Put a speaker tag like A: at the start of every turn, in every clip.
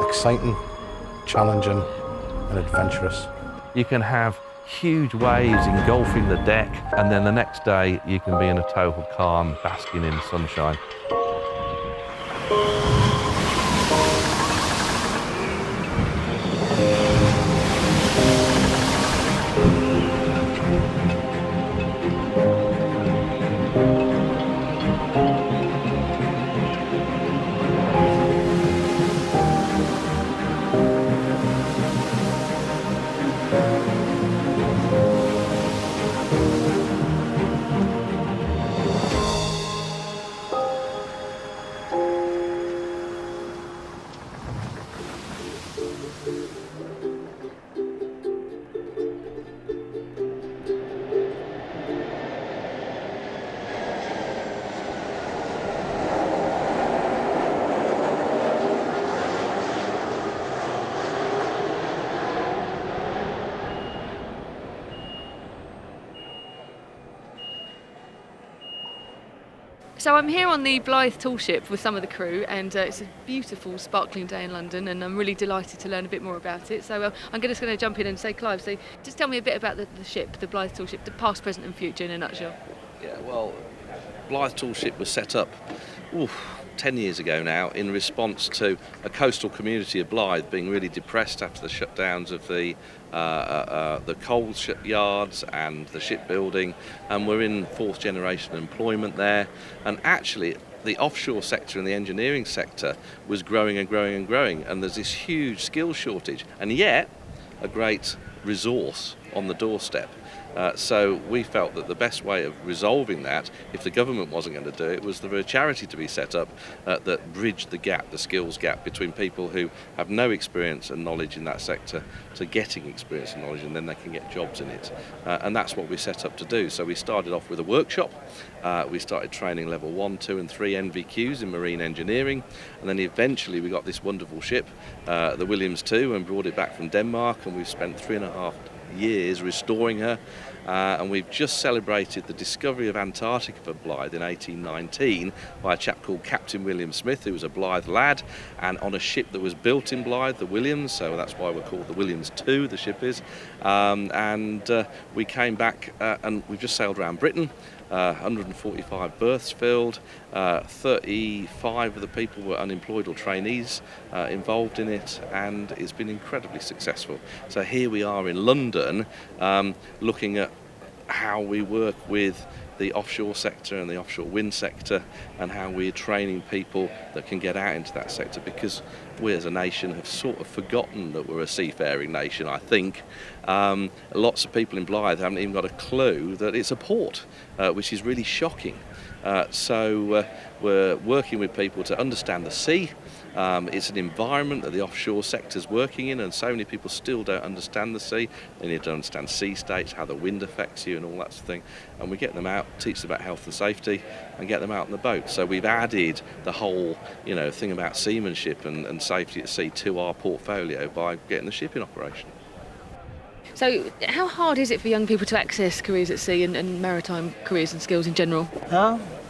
A: exciting, challenging and adventurous.
B: You can have huge waves engulfing the deck, and then the next day you can be in a total calm, basking in sunshine.
C: So I'm here on the Blyth Tall Ship with some of the crew, and it's a beautiful, sparkling day in London, and I'm really delighted to learn a bit more about it. So I'm just going to jump in and say, Clive, so just tell me a bit about the ship, the Blyth Tall Ship, the past, present and future in a nutshell.
B: Yeah, well, Blyth Tall Ship was set up 10 years ago now in response to a coastal community of Blyth being really depressed after the shutdowns of the coal shipyards and the shipbuilding, and we're in fourth generation employment there, and actually the offshore sector and the engineering sector was growing and growing and growing, and there's this huge skill shortage, and yet a great resource on the doorstep. So we felt that the best way of resolving that, if the government wasn't going to do it, was for a charity to be set up that bridged the gap, the skills gap, between people who have no experience and knowledge in that sector to getting experience and knowledge, and then they can get jobs in it. And that's what we set up to do. So we started off with a workshop. We started training level 1, 2 and 3 NVQs in marine engineering, and then eventually we got this wonderful ship, the Williams 2, and brought it back from Denmark, and we've spent 3.5 years restoring her, and we've just celebrated the discovery of Antarctic for Blyth in 1819 by a chap called Captain William Smith, who was a Blyth lad, and on a ship that was built in Blyth, the Williams, so that's why we're called the Williams 2, the ship is, and we came back and we've just sailed around Britain. 145 berths filled, 35 of the people were unemployed or trainees involved in it, and it's been incredibly successful. So here we are in London, looking at how we work with the offshore sector and the offshore wind sector, and how we're training people that can get out into that sector, because we as a nation have sort of forgotten that we're a seafaring nation, I think. Lots of people in Blyth haven't even got a clue that it's a port, which is really shocking. So we're working with people to understand the sea. It's an environment that the offshore sector's working in, and so many people still don't understand the sea. They need to understand sea states, how the wind affects you and all that sort of thing. And we get them out, teach them about health and safety, and get them out on the boat. So we've added the whole thing about seamanship and safety at sea to our portfolio by getting the ship in operation.
C: So how hard is it for young people to access careers at sea and maritime careers and skills in general?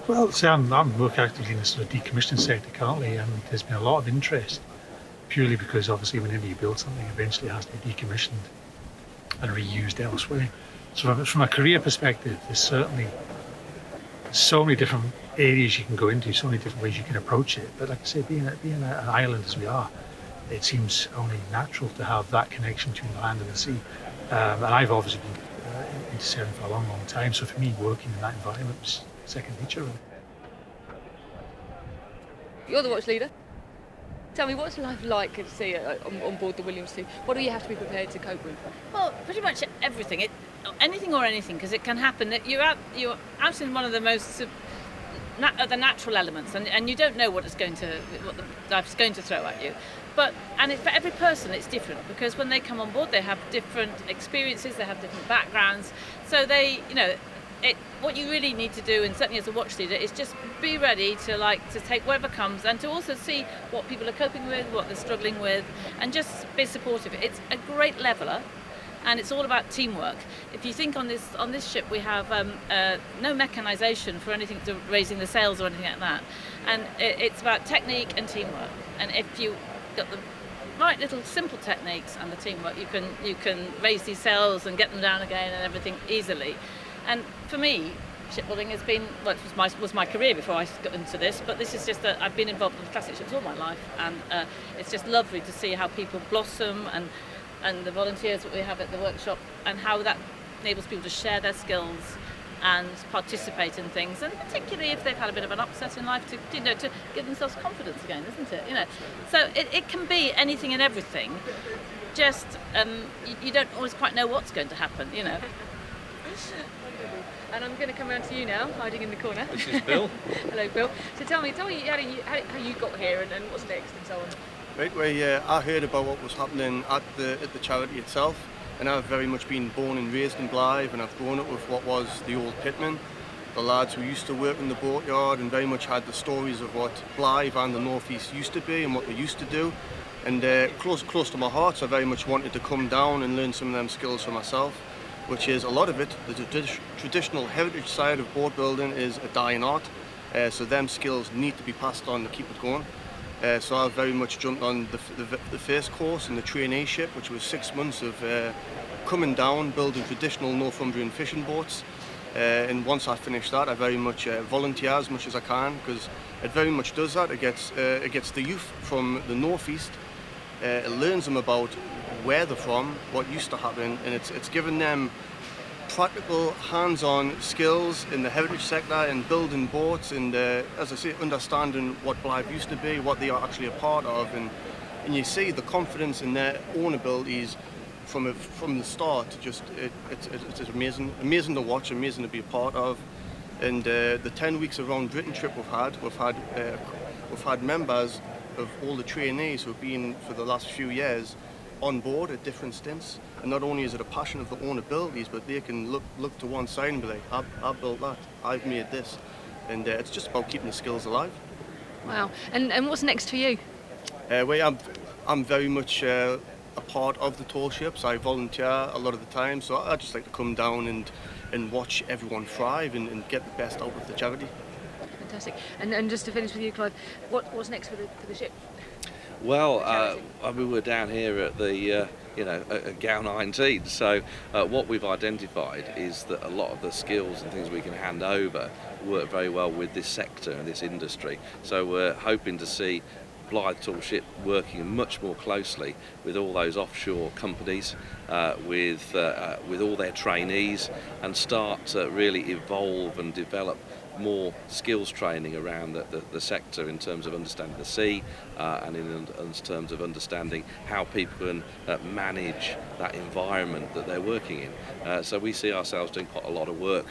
D: Well, see, I'm working actively in the sort of decommissioning sector currently, and there's been a lot of interest, purely because obviously whenever you build something, eventually it has to be decommissioned and reused elsewhere. So from a career perspective, there's certainly so many different areas you can go into, so many different ways you can approach it. But like I say, being an island as we are, it seems only natural to have that connection between the land and the sea. And I've obviously been into sailing for a long, long time, so for me, working in that environment was second nature.
C: You're the watch leader. Tell me, what's life like at sea on board the Williams 2? What do you have to be prepared to cope with?
E: Well, pretty much everything. Anything or anything, because it can happen that you're out in one of the most the natural elements, and you don't know what the life's going to throw at you. For every person it's different, because when they come on board they have different experiences, they have different backgrounds, so what you really need to do, and certainly as a watch leader, is just be ready to take whatever comes, and to also see what people are coping with, what they're struggling with, and just be supportive. It's a great leveller, and it's all about teamwork. If you think on this ship we have no mechanisation for anything to raising the sails or anything like that, and it's about technique and teamwork. And if you got the right little simple techniques and the teamwork, you can raise these sails and get them down again and everything easily. And for me, shipbuilding has been, well, it was my career before I got into this, but this is just that I've been involved with classic ships all my life, and it's just lovely to see how people blossom and the volunteers that we have at the workshop, and how that enables people to share their skills and participate in things, and particularly if they've had a bit of an upset in life, to give themselves confidence again, isn't it? So it can be anything and everything. Just you don't always quite know what's going to happen.
C: And I'm going to come around to you now, hiding in the corner.
B: This is Bill.
C: Hello, Bill. So tell me how you got here and what's next and so on.
F: Right, well, I heard about what was happening at the charity itself, and I've very much been born and raised in Blyth, and I've grown up with what was the old pitmen, the lads who used to work in the boatyard, and very much had the stories of what Blyth and the North East used to be and what they used to do. And close to my heart, so I very much wanted to come down and learn some of them skills for myself, which is a lot of it. The traditional heritage side of boat building is a dying art, so them skills need to be passed on to keep it going. So I very much jumped on the first course in the traineeship, which was 6 months of coming down, building traditional Northumbrian fishing boats. And once I finished that, I very much volunteer as much as I can, because it very much does that. It gets the youth from the northeast. It learns them about where they're from, what used to happen, and it's given them practical, hands-on skills in the heritage sector and building boats, and as I say, understanding what Blyth used to be, what they are actually a part of, and you see the confidence in their own abilities from the start. It's amazing to watch, amazing to be a part of. And the 10 weeks around Britain trip we've had members of all the trainees who have been for the last few years on board at different stints, and not only is it a passion of their own abilities, but they can look to one side and be like, I've built that, I've made this, and it's just about keeping the skills alive.
C: Wow. And what's next for you?
F: I'm very much a part of the tall ships. I volunteer a lot of the time, so I just like to come down and watch everyone thrive and get the best out of the charity.
C: Fantastic. And just to finish with you, Clive, what's next for the ship?
B: Well, we were down here at the at GAL 19, so what we've identified is that a lot of the skills and things we can hand over work very well with this sector and this industry. So we're hoping to see Blyth Tall Ship working much more closely with all those offshore companies, with all their trainees, and start to really evolve and develop more skills training around the sector in terms of understanding the sea and in terms of understanding how people can manage that environment that they're working in. So we see ourselves doing quite a lot of work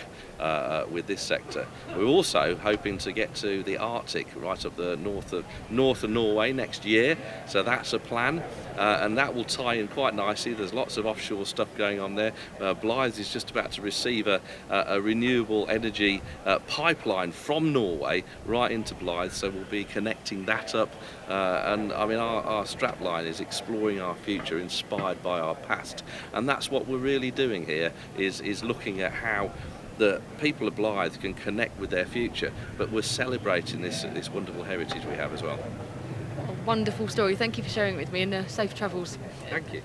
B: with this sector. We're also hoping to get to the Arctic, right up the north of Norway next year, so that's a plan, and that will tie in quite nicely. There's lots of offshore stuff going on there. Blyth is just about to receive a renewable energy pipeline from Norway right into Blyth, so we'll be connecting that up, and I mean our strapline is exploring our future inspired by our past, and that's what we're really doing here, is looking at how the people of Blyth can connect with their future, but we're celebrating this wonderful heritage we have as well.
C: A wonderful story. Thank you for sharing it with me, and safe travels.
B: Thank you.